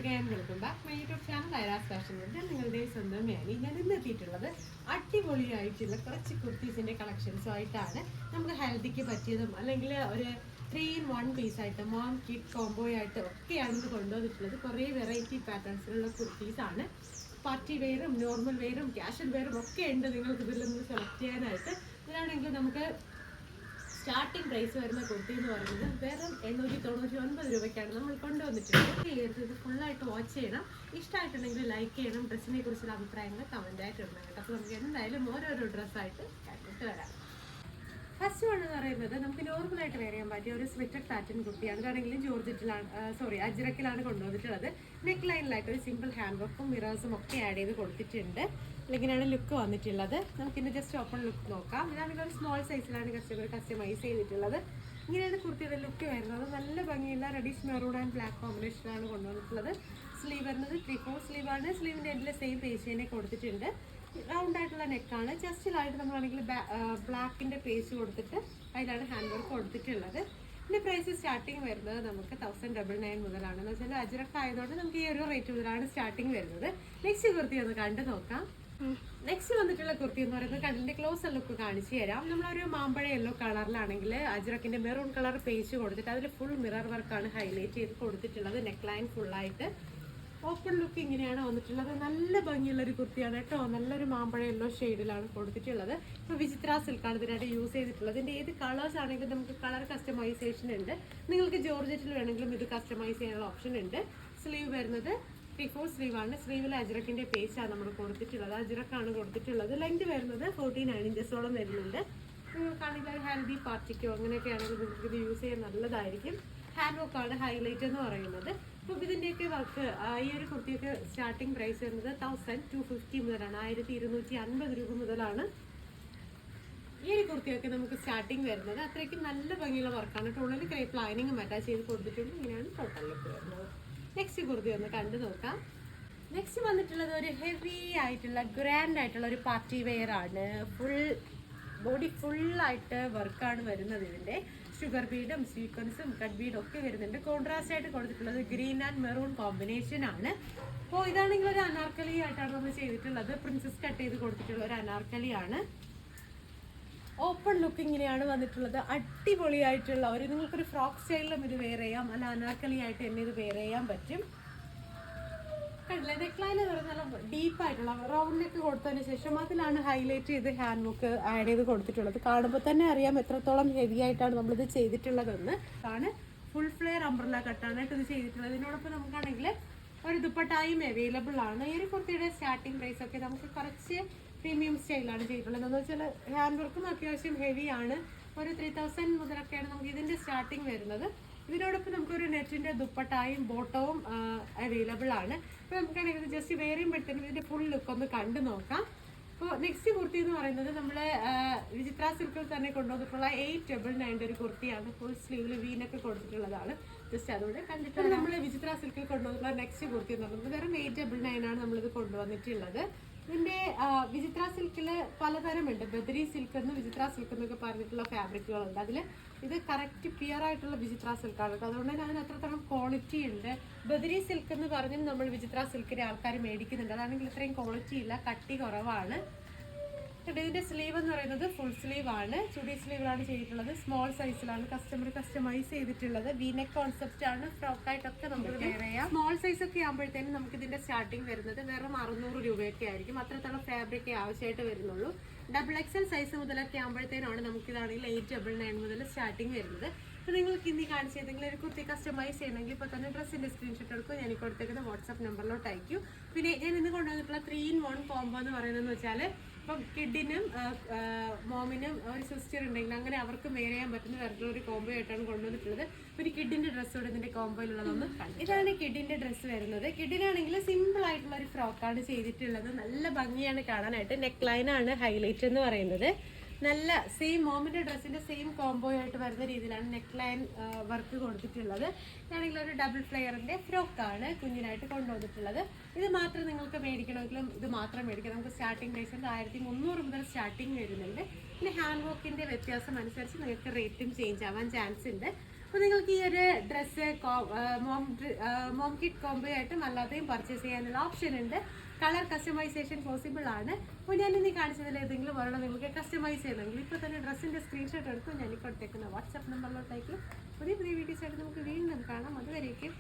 again, welcome back to my YouTube channel Ira's Fashion World. ഞാൻ നിങ്ങളുടെ സ്വന്തം മേനി. ഞാൻ ഇന്ന് എത്തിയിട്ടുള്ളത് അടിപൊളിയായിട്ടുള്ള കുറച്ച് കുർത്തീസിൻ്റെ കളക്ഷൻസുമായിട്ടാണ്. നമുക്ക് ഹെൽത്തിക്ക് പറ്റിയതും അല്ലെങ്കിൽ ഒരു 3-in-1 പീസായിട്ട് മോം കിഡ് കോംബോ ആയിട്ട് ഒക്കെയാണ് ഇത് കൊണ്ടുവന്നിട്ടുള്ളത്. കുറേ വെറൈറ്റി പാറ്റേൺസിലുള്ള കുർത്തീസാണ്. പാർട്ടി വെയറും നോർമൽ വെയറും ക്യാഷ്വൽ വെയറും ഒക്കെ ഉണ്ട് നിങ്ങൾക്ക് ഇതിൽ നിന്ന് സെലക്ട് ചെയ്യാനായിട്ട്. ഇതിലാണെങ്കിൽ നമുക്ക് സ്റ്റാർട്ടിംഗ് പ്രൈസ് വരുന്ന കുർത്തി എന്ന് പറയുന്നത് വെറും 899 രൂപയ്ക്കാണ് നമ്മൾ കൊണ്ടുവന്നിട്ടുള്ളത്. ഇത് ഫുള്ളായിട്ട് വാച്ച് ചെയ്യണം. ഇഷ്ടമായിട്ടുണ്ടെങ്കിൽ ലൈക്ക് ചെയ്യണം. ഡ്രസ്സിനെ കുറിച്ചുള്ള അഭിപ്രായങ്ങൾ കമൻറ്റായിട്ട് ഇടണം കേട്ടോ. അപ്പോൾ നമുക്ക് എന്തായാലും ഓരോരോ ഡ്രസ്സായിട്ട് കണ്ടിട്ട് വരാം. ഫസ്റ്റ് വൺ എന്ന് പറയുന്നത് നമുക്ക് നോർമലായിട്ട് വെയർ ചെയ്യാൻ പറ്റിയ ഒരു സ്വിറ്റഡ് പാറ്റേൺ കുർത്തിയാണ്. ഇതാണെങ്കിലും ജോർജറ്റിലാണ് അജ്രക്കിലാണ് കൊണ്ടുവന്നിട്ടുള്ളത്. നെക്ക് ലൈനിലായിട്ട് ഒരു സിമ്പിൾ ഹാൻഡ് വർക്കും മിറേഴ്സും ഒക്കെ ആഡ് ചെയ്ത് കൊടുത്തിട്ടുണ്ട്. ഇങ്ങനെയാണ് ലുക്ക് വന്നിട്ടുള്ളത്. നമുക്കിന്ന് ജസ്റ്റ് ഓപ്പൺ ലുക്ക് നോക്കാം. ഇതാണെങ്കിൽ ഒരു സ്മോൾ സൈസിലാണ് കസ്റ്റമൈസ് ചെയ്തിട്ടുള്ളത്. ഇങ്ങനെയാണ് കുർത്തിയുടെ ലുക്ക് വരുന്നത്. നല്ല ഭംഗിയുള്ള റെഡിഷ് മെറൂൺ ആൻഡ് ബ്ലാക്ക് കോമ്പിനേഷനാണ് കൊണ്ടുവന്നിട്ടുള്ളത്. സ്ലീവ് വരുന്നത് 3/4 സ്ലീവാണ്. സ്ലീവിൻ്റെ എൻഡിൽ സെയിം പേശിനെ കൊടുത്തിട്ടുണ്ട്. റൗണ്ട് ആയിട്ടുള്ള നെക്കാണ്. ചെസ്റ്റിലായിട്ട് നമ്മളാണെങ്കിൽ ബ്ലാക്കിൻ്റെ പേസ് കൊടുത്തിട്ട് അതിലാണ് ഹാൻഡ് വർക്ക് കൊടുത്തിട്ടുള്ളത്. ഇതിൻ്റെ പ്രൈസ് സ്റ്റാർട്ടിങ് വരുന്നത് നമുക്ക് 1099 മുതലാണ്. എന്ന് വെച്ചാൽ അജ്രക്ക് ആയതുകൊണ്ട് നമുക്ക് ഈ ഒരു റേറ്റ് മുതലാണ് സ്റ്റാർട്ടിങ് വരുന്നത്. നെക്സ്റ്റ് കുർത്തി ഒന്ന് കണ്ടു നോക്കാം. നെക്സ്റ്റ് വന്നിട്ടുള്ള കുർത്തി എന്ന് പറയുന്നത് കണ്ണിൻ്റെ ക്ലോസർ ലുക്ക് കാണിച്ചു തരാം. നമ്മളൊരു മാമ്പഴ യെല്ലോ കളറിലാണെങ്കിൽ അജ്രക്കിൻ്റെ മെറൂൺ കളർ പേസ് കൊടുത്തിട്ട് അതിൽ ഫുൾ മിറർ വർക്കാണ് ഹൈലൈറ്റ് ചെയ്ത് കൊടുത്തിട്ടുള്ളത്. നെക്ക് ലൈൻ ഫുള്ളായിട്ട് ഓപ്പൺ ലുക്ക് ഇങ്ങനെയാണ് വന്നിട്ടുള്ളത്. നല്ല ഭംഗിയുള്ള ഒരു കുർത്തിയാണ് കേട്ടോ. നല്ലൊരു മാമ്പഴ യെല്ലോ ഷെയ്ഡിലാണ് കൊടുത്തിട്ടുള്ളത്. ഇപ്പോൾ വിചിത്ര സിൽക്കാണ് ഇതിനായിട്ട് യൂസ് ചെയ്തിട്ടുള്ളത്. ഇതിൻ്റെ ഏത് കളേഴ്സ് ആണെങ്കിലും നമുക്ക് കളർ കസ്റ്റമൈസേഷൻ ഉണ്ട്. നിങ്ങൾക്ക് ജോർജറ്റിൽ വേണമെങ്കിലും ഇത് കസ്റ്റമൈസ് ചെയ്യാനുള്ള ഓപ്ഷൻ ഉണ്ട്. സ്ലീവ് വരുന്നത് 3/4 സ്ലീവാണ്. സ്ലീവിൽ അജ്രക്കിൻ്റെ പേസ്റ്റാണ് നമ്മൾ കൊടുത്തിട്ടുള്ളത്. അജ്രക്കാണ് കൊടുത്തിട്ടുള്ളത്. ലെങ്ത് വരുന്നത് 49 ഇഞ്ചസോളം വരുന്നുണ്ട്. നിങ്ങൾക്കാണെങ്കിൽ ഒരു ഹെൽത്തി പാർട്ടിക്കോ അങ്ങനെയൊക്കെ ആണെങ്കിൽ നിങ്ങൾക്ക് ഇത് യൂസ് ചെയ്യാൻ നല്ലതായിരിക്കും. ഹാൻഡ് വർക്കാണ് ഹൈലൈറ്റ് എന്ന് പറയുന്നത്. അപ്പോൾ ഇതിൻ്റെയൊക്കെ വർക്ക് ഈ ഒരു കുർത്തിയൊക്കെ സ്റ്റാർട്ടിംഗ് പ്രൈസ് വരുന്നത് 1250 മുതലാണ്. 1250 രൂപ മുതലാണ് ഈ ഒരു കുർത്തിയൊക്കെ നമുക്ക് സ്റ്റാർട്ടിങ് വരുന്നത്. അത്രയ്ക്ക് നല്ല ഭംഗിയുള്ള വർക്കാണ്. ടോളിൽ ക്രേപ്പ് ലൈനിങ്ങും അറ്റാച്ച് ചെയ്ത് കൊടുത്തിട്ടുണ്ട്. ഇങ്ങനെയാണ് ടോട്ടൽ ലുക്ക് വരുന്നത്. നെക്സ്റ്റ് കുർത്തി ഒന്ന് കണ്ടു നോക്കാം. നെക്സ്റ്റ് വന്നിട്ടുള്ളത് ഒരു ഹെവി ആയിട്ടുള്ള ഗ്രാൻഡ് ആയിട്ടുള്ള ഒരു പാർട്ടി വെയർ ആണ്. ബോഡി ഫുള്ളായിട്ട് വർക്കാണ് വരുന്നത്. ഇതിൻ്റെ ഷുഗർ ബീഡും സീക്വൻസും കട്ട് ബീഡും ഒക്കെ വരുന്നുണ്ട്. കോൺട്രാസ്റ്റ് ആയിട്ട് കൊടുത്തിട്ടുള്ളത് ഗ്രീൻ ആൻഡ് മെറൂൺ കോമ്പിനേഷൻ ആണ്. അപ്പോൾ ഇതാണെങ്കിൽ ഒരു അനാർക്കലി ആയിട്ടാണ് നമ്മൾ ചെയ്തിട്ടുള്ളത്. പ്രിൻസസ് കട്ട് ചെയ്ത് കൊടുത്തിട്ടുള്ള ഒരു അനാർക്കലിയാണ്. ഓപ്പൺ ലുക്ക് ഇങ്ങനെയാണ് വന്നിട്ടുള്ളത്. അടിപൊളിയായിട്ടുള്ള നിങ്ങൾക്കൊരു ഫ്രോക്ക് സ്റ്റൈലിലും ഇത് വെയർ ചെയ്യാം. അല്ല അനാർക്കലി ആയിട്ട് തന്നെ ഇത് വെയർ ചെയ്യാൻ പറ്റും. കണ്ടില്ല, നെക്ലൈൻ എന്ന് പറഞ്ഞാൽ ഡീപ്പായിട്ടുള്ള റൗണ്ട് നെക്ക് കൊടുത്തതിന് ശേഷം അതിലാണ് ഹൈലൈറ്റ് ചെയ്ത് ഹാൻഡ് വർക്ക് ആഡ് ചെയ്ത് കൊടുത്തിട്ടുള്ളത്. കാണുമ്പോൾ തന്നെ അറിയാം എത്രത്തോളം ഹെവി ആയിട്ടാണ് നമ്മളിത് ചെയ്തിട്ടുള്ളതെന്ന്. ആണ് ഫുൾ ഫ്ലെയർ അംബ്രല്ല കട്ടാണ് ഇത് ചെയ്തിട്ടുള്ളത്. ഇതിനോടൊപ്പം നമുക്കാണെങ്കിൽ ഒരു ദുപ്പട്ടായും അവൈലബിൾ ആണ്. ഈ ഒരു കുർത്തിയുടെ സ്റ്റാർട്ടിംഗ് പ്രൈസ് ഒക്കെ നമുക്ക് കുറച്ച് പ്രീമിയം സ്റ്റൈലാണ് ചെയ്തിട്ടുള്ളത്. എന്ന് വെച്ചാൽ ഹാൻഡ് വർക്കും അത്യാവശ്യം ഹെവിയാണ്. ഒരു 3000 മുതലൊക്കെയാണ് നമുക്ക് ഇതിൻ്റെ സ്റ്റാർട്ടിങ് വരുന്നത്. ഇതിനോടൊപ്പം നമുക്കൊരു നെറ്റിൻ്റെ ദുപ്പട്ടായും ബോട്ടവും അവൈലബിൾ ആണ്. അപ്പോൾ നമുക്കാണെങ്കിൽ ഇത് ജസ്റ്റ് വെയർ ചെയ്യുമ്പോഴത്തേനും ഇതിൻ്റെ ഫുൾ ലുക്ക് ഒന്ന് കണ്ടു നോക്കാം. അപ്പോൾ നെക്സ്റ്റ് കുർത്തി എന്ന് പറയുന്നത് നമ്മൾ വിചിത്ര സിൽക്കിൽ തന്നെ കൊണ്ടുവന്നിട്ടുള്ള 899 ഒരു കുർത്തിയാണ്. ഫുൾ സ്ലീവിൽ വീനൊക്കെ കൊടുത്തിട്ടുള്ളതാണ്. ജസ്റ്റ് അതുകൊണ്ട് കണ്ടിട്ട് നമ്മൾ വിചിത്ര സിൽക്കിൽ കൊണ്ടുവന്നിട്ടുള്ള നെക്സ്റ്റ് കുർത്തി എന്ന് പറയുന്നത് വെറും 899 ആണ് നമ്മളിത് കൊണ്ടുവന്നിട്ടുള്ളത്. ഇതിൻ്റെ വിചിത്ര സിൽക്കിൽ പലതരമുണ്ട്. ബദരി സിൽക്ക് എന്ന് വിചിത്ര സിൽക്ക് എന്നൊക്കെ പറഞ്ഞിട്ടുള്ള ഫാബ്രിക്കുകളുണ്ട്. അതിൽ ഇത് കറക്റ്റ് പ്യുവർ ആയിട്ടുള്ള വിചിത്ര സിൽക്കാണ്. അതുകൊണ്ട് തന്നെ അതിന് അത്രത്തോളം ക്വാളിറ്റി ഉണ്ട്. ബദരി സിൽക്ക് എന്ന് പറഞ്ഞാൽ നമ്മൾ വിചിത്ര സിൽക്കിൻ്റെ ആൾക്കാർ മേടിക്കുന്നുണ്ട്. അതാണെങ്കിൽ ഇത്രയും ക്വാളിറ്റി ഇല്ല, കട്ടി കുറവാണ്. ഇതിൻ്റെ സ്ലീവ് എന്ന് പറയുന്നത് ഫുൾ സ്ലീവ് ആണ്. ചുടി സ്ലീവിലാണ് ചെയ്തിട്ടുള്ളത്. സ്മോൾ സൈസിലാണ് കസ്റ്റമൈസ് ചെയ്തിട്ടുള്ളത്. വീനെക്ക് കോൺസെപ്റ്റ് ആണ്. ഫ്രോക്കായിട്ടൊക്കെ നമുക്ക് വെയർ ചെയ്യാം. സ്മോൾ സൈസ് ഒക്കെ ആകുമ്പോഴത്തേനും നമുക്ക് ഇതിൻ്റെ സ്റ്റാർട്ടിങ് വരുന്നത് വെറും 600 രൂപയൊക്കെ ആയിരിക്കും. അത്രത്തോളം ഫാബ്രിക് ആവശ്യമായിട്ട് വരുന്നുള്ളൂ. XXL സൈസ് മുതലൊക്കെ ആകുമ്പോഴത്തേനാണ് നമുക്കിതാണെങ്കിൽ 899 മുതൽ സ്റ്റാർട്ടിങ് വരുന്നത്. അപ്പോൾ നിങ്ങൾക്ക് ഇന്ന് കാണിച്ച ഏതെങ്കിലും ഒരു കുർത്തി കസ്റ്റമൈസ് ചെയ്യണമെങ്കിൽ ഇപ്പോൾ തന്നെ ഡ്രസ്സിൻ്റെ സ്ക്രീൻഷോട്ട് എടുക്കും. ഞാൻ കൊടുത്തേക്കുന്ന വാട്സാപ്പ് നമ്പറിലോട്ട് അയക്കും. പിന്നെ ഞാൻ ഇന്ന് കൊണ്ടുവന്നിട്ടുള്ള 3-in-1 കോംബോ എന്ന് പറയുന്നതെന്ന് വെച്ചാൽ ഇപ്പം കിഡിനും മോമിനും ഒരു സിസ്റ്റർ ഉണ്ടെങ്കിൽ അങ്ങനെ അവർക്ക് വെയർ ചെയ്യാൻ പറ്റുന്ന തരത്തിലുള്ള ഒരു കോംബോ ആയിട്ടാണ് കൊണ്ടുവന്നിട്ടുള്ളത്. ഒരു കിഡിൻ്റെ ഡ്രസ്സോടെ ഇതിൻ്റെ കോംബോയിലുള്ളതൊന്ന് കണ്ടു. ഇതാണ് കിഡിൻ്റെ ഡ്രസ്സ് വരുന്നത്. കിഡിനാണെങ്കിൽ സിമ്പിൾ ആയിട്ടുള്ള ഒരു ഫ്രോക്കാണ് ചെയ്തിട്ടുള്ളത്. നല്ല ഭംഗിയാണ് കാണാനായിട്ട്. നെക്ക് ലൈനാണ് ഹൈലൈറ്റ് എന്ന് പറയുന്നത്. നല്ല സെയിം മോമിൻ്റെ ഡ്രസ്സിൻ്റെ സെയിം കോംബോ ആയിട്ട് വരുന്ന രീതിയിലാണ് നെക്ക് ലൈൻ വർക്ക് കൊടുത്തിട്ടുള്ളത്. ഇതാണെങ്കിൽ ഒരു ഡബിൾ ഫ്ലെയറിൻ്റെ ഫ്രോക്കാണ് കുഞ്ഞിനായിട്ട് കൊണ്ടുവന്നിട്ടുള്ളത്. ഇത് മാത്രം നിങ്ങൾക്ക് മേടിക്കണമെങ്കിലും ഇത് മാത്രം മേടിക്കാം. നമുക്ക് സ്റ്റാർട്ടിംഗ് പ്രൈസ് 1300 മുതൽ സ്റ്റാർട്ടിംഗ് വരുന്നുണ്ട്. പിന്നെ ഹാൻഡ് വർക്കിൻ്റെ വ്യത്യാസം അനുസരിച്ച് നിങ്ങൾക്ക് റേറ്റും ചേഞ്ച് ആവാൻ ചാൻസ് ഉണ്ട്. അപ്പോൾ നിങ്ങൾക്ക് ഈ ഒരു ഡ്രസ്സ് മോം കിറ്റ് കോംബോ ആയിട്ടും അല്ലാതെയും പർച്ചേസ് ചെയ്യാനുള്ള ഓപ്ഷൻ ഉണ്ട്. കളർ കസ്റ്റമൈസേഷൻ പോസിബിൾ ആണ്. അപ്പോൾ ഞാൻ ഇനി കാണിച്ചതിൽ ഏതെങ്കിലും ഒരെണ്ണം നിങ്ങൾക്ക് കസ്റ്റമൈസ് ചെയ്യണമെങ്കിൽ ഇപ്പോൾ തന്നെ ഡ്രസ്സിൻ്റെ സ്ക്രീൻഷോട്ട് എടുക്കും ഞാൻ കൊടുത്തേക്കുന്ന വാട്സാപ്പ് നമ്പറിലോട്ടേക്ക് പുതിയ വീഡിയോസ് ആയിട്ട് നമുക്ക് വീണ്ടും കാണാം. അതുവരേക്കും